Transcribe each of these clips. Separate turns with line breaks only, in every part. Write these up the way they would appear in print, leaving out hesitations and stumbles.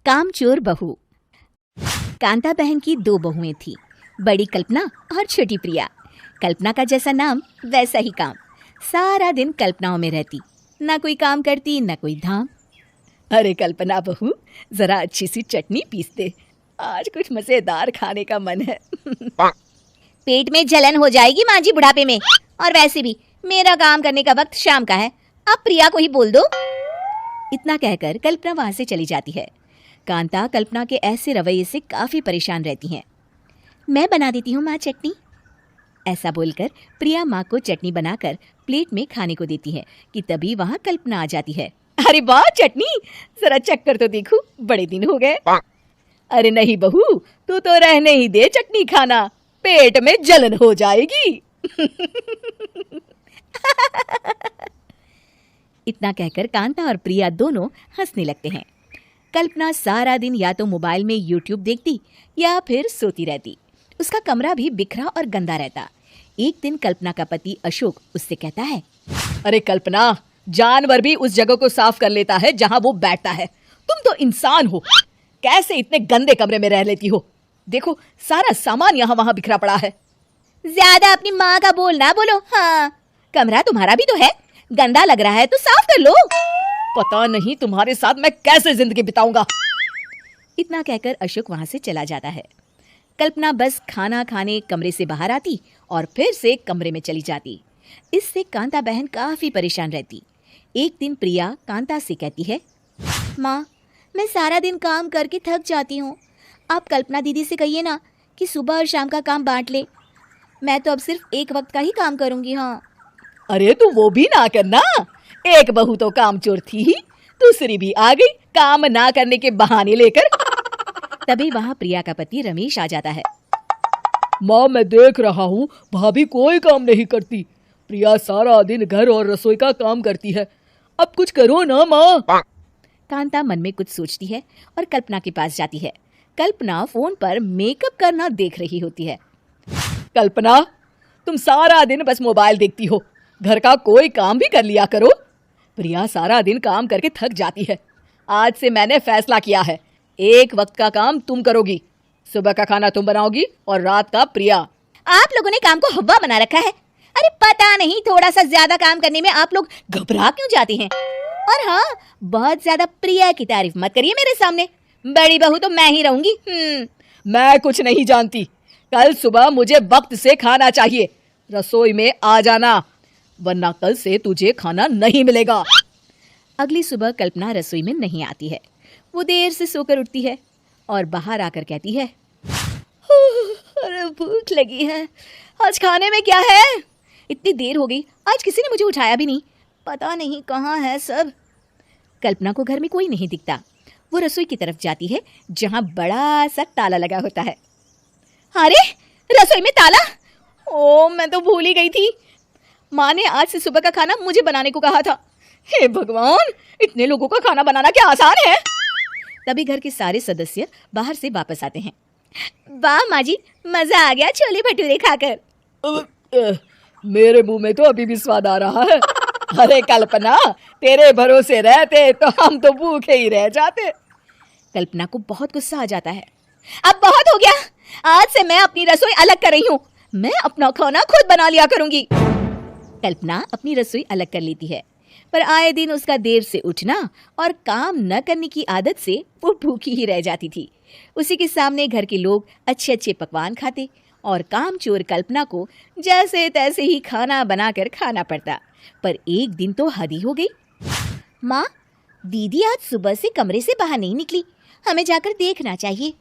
कामचोर बहू। कांता बहन की दो बहुएं थीं, बड़ी कल्पना और छोटी प्रिया। कल्पना का जैसा नाम वैसा ही काम। सारा दिन कल्पनाओं में रहती, ना कोई काम करती ना कोई धाम। अरे कल्पना बहू, जरा अच्छी सी चटनी पीस दे, आज कुछ मजेदार खाने का मन है।
पेट में जलन हो जाएगी माँ जी बुढ़ापे में, और वैसे भी मेरा काम करने का वक्त शाम का है, अब प्रिया को ही बोल दो।
इतना कहकर कल्पना वहां से चली जाती है। कांता कल्पना के ऐसे रवैये से काफी परेशान रहती हैं। मैं बना देती हूँ माँ चटनी, ऐसा बोलकर प्रिया माँ को चटनी बनाकर प्लेट में खाने को देती है कि तभी वहाँ कल्पना आ जाती है। अरे वाह चटनी, जरा चक्कर तो देखूं, बड़े दिन हो गए। अरे नहीं बहू, तू तो रहने ही दे चटनी खाना, पेट में जलन हो जाएगी। इतना कहकर कांता और प्रिया दोनों हंसने लगते हैं। कल्पना सारा दिन या तो मोबाइल में यूट्यूब देखती या फिर सोती रहती। उसका कमरा भी बिखरा और गंदा रहता। एक दिन कल्पना का पति अशोक उससे कहता है, अरे कल्पना, जानवर भी उस जगह को साफ कर लेता है जहां वो बैठता है, तुम तो इंसान हो, कैसे इतने गंदे कमरे में रह लेती हो? देखो सारा सामान यहाँ वहां बिखरा पड़ा है।
ज्यादा अपनी माँ का बोल ना बोलो। हाँ, कमरा तुम्हारा भी तो है, गंदा लग रहा है तो साफ कर लो।
पता नहीं तुम्हारे साथ मैं कैसे जिंदगी बिताऊंगा। इतना कहकर अशोक वहां से चला जाता है। कल्पना बस खाना खाने कमरे से बाहर आती और फिर से कमरे में चली जाती। इससे कांता बहन काफी परेशान रहती। एक दिन प्रिया कांता से कहती है,
माँ, मैं सारा दिन काम करके थक जाती हूँ, आप कल्पना दीदी से कहिए ना कि सुबह और शाम का काम बांट ले, मैं तो अब सिर्फ एक वक्त का ही काम करूँगी। हाँ।
अरे तू वो भी ना करना, एक बहू तो कामचोर थी ही, दूसरी भी आ गई काम ना करने के बहाने लेकर। तभी वहाँ प्रिया का पति रमेश आ जाता है।
माँ, मैं देख रहा हूँ भाभी कोई काम नहीं करती, प्रिया सारा दिन घर और रसोई का काम करती है, अब कुछ करो ना माँ।
कांता मन में कुछ सोचती है और कल्पना के पास जाती है। कल्पना फोन पर मेकअप करना देख रही होती है। कल्पना, तुम सारा दिन बस मोबाइल देखती हो, घर का कोई काम भी कर लिया करो। प्रिया सारा दिन काम करके थक जाती है। आज से मैंने फैसला किया है, एक वक्त का काम तुम करोगी, सुबह का खाना तुम बनाओगी और रात का प्रिया।
आप लोगों ने काम को हवा बना रखा है। अरे पता नहीं थोड़ा सा ज्यादा काम करने में आप लोग घबरा क्यों जाते हैं। और हाँ, बहुत ज्यादा प्रिया की तारीफ मत करिए मेरे सामने, बड़ी बहू तो मैं ही रहूंगी।
मैं कुछ नहीं जानती, कल सुबह मुझे वक्त से खाना चाहिए, रसोई में आ जाना, वरना कल से तुझे खाना नहीं मिलेगा। अगली सुबह कल्पना रसोई में नहीं आती है। वो देर से सोकर उठती है और बाहर आकर कहती है, अरे भूख लगी है, आज खाने में क्या है? इतनी देर हो गई, आज किसी ने मुझे उठाया भी नहीं, पता नहीं कहाँ है सब। कल्पना को घर में कोई नहीं दिखता। वो रसोई की तरफ जाती है जहाँ बड़ा सा ताला लगा होता है। अरे रसोई में ताला! ओ, मैं तो भूल ही गई थी, माँ ने आज से सुबह का खाना मुझे बनाने को कहा था। हे भगवान, इतने लोगों का खाना बनाना क्या आसान है? तभी घर के सारे सदस्य बाहर से वापस आते हैं।
वाह माँ जी, मजा आ गया छोले भटूरे खाकर।
मेरे मुंह में तो अभी भी स्वाद आ रहा है।
अरे कल्पना, तेरे भरोसे रहते तो हम तो भूखे ही रह जाते। कल्पना को बहुत गुस्सा आ जाता है।
अब बहुत हो गया, आज से मैं अपनी रसोई अलग कर रही हूँ, मैं अपना खाना खुद बना लिया करूंगी।
कल्पना अपनी रसोई अलग कर लेती है, पर आए दिन उसका देर से उठना और काम न करने की आदत से वो भूखी ही रह जाती थी। उसी के सामने घर के लोग अच्छे अच्छे पकवान खाते और कामचोर कल्पना को जैसे तैसे ही खाना बनाकर खाना पड़ता। पर एक दिन तो हद ही हो गई।
माँ, दीदी आज सुबह से कमरे से बाहर नहीं निकली, हमें जाकर देखना चाहिए।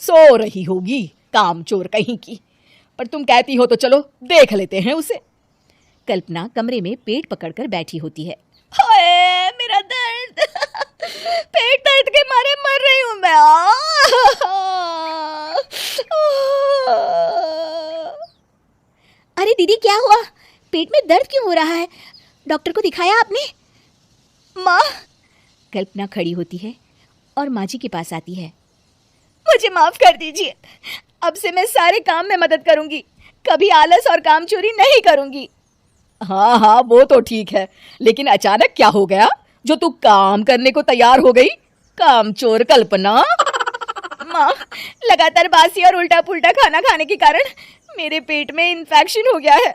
सो रही होगी कामचोर कहीं की, पर तुम कहती हो तो चलो देख लेते हैं उसे। कल्पना कमरे में पेट पकड़कर बैठी होती है।
हाय मेरा दर्द, पेट दर्द के मारे मर रही हूँ मैं। अरे दीदी, क्या हुआ? पेट में दर्द क्यों हो रहा है? डॉक्टर को दिखाया आपने? माँ।
कल्पना खड़ी होती है और माँ जी के पास आती है।
मुझे माफ कर दीजिए, अब से मैं सारे काम में मदद करूंगी, कभी आलस और काम चोरी नहीं करूंगी।
हाँ हाँ, वो तो ठीक है, लेकिन अचानक क्या हो गया जो तू काम करने को तैयार हो गई? कामचोर कल्पना।
माँ, लगातार बासी और उल्टा पुल्टा खाना खाने के कारण मेरे पेट में इन्फेक्शन हो गया है।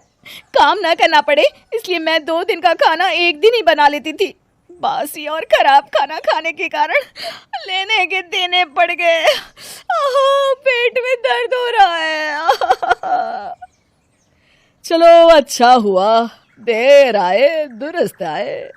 काम ना करना पड़े इसलिए मैं 2 दिन का खाना एक दिन ही बना लेती थी। बासी और खराब खाना खाने के कारण लेने के देने पड़ गए। पेट में दर्द हो रहा है।
चलो अच्छा हुआ, देर आए दुरुस्त आए।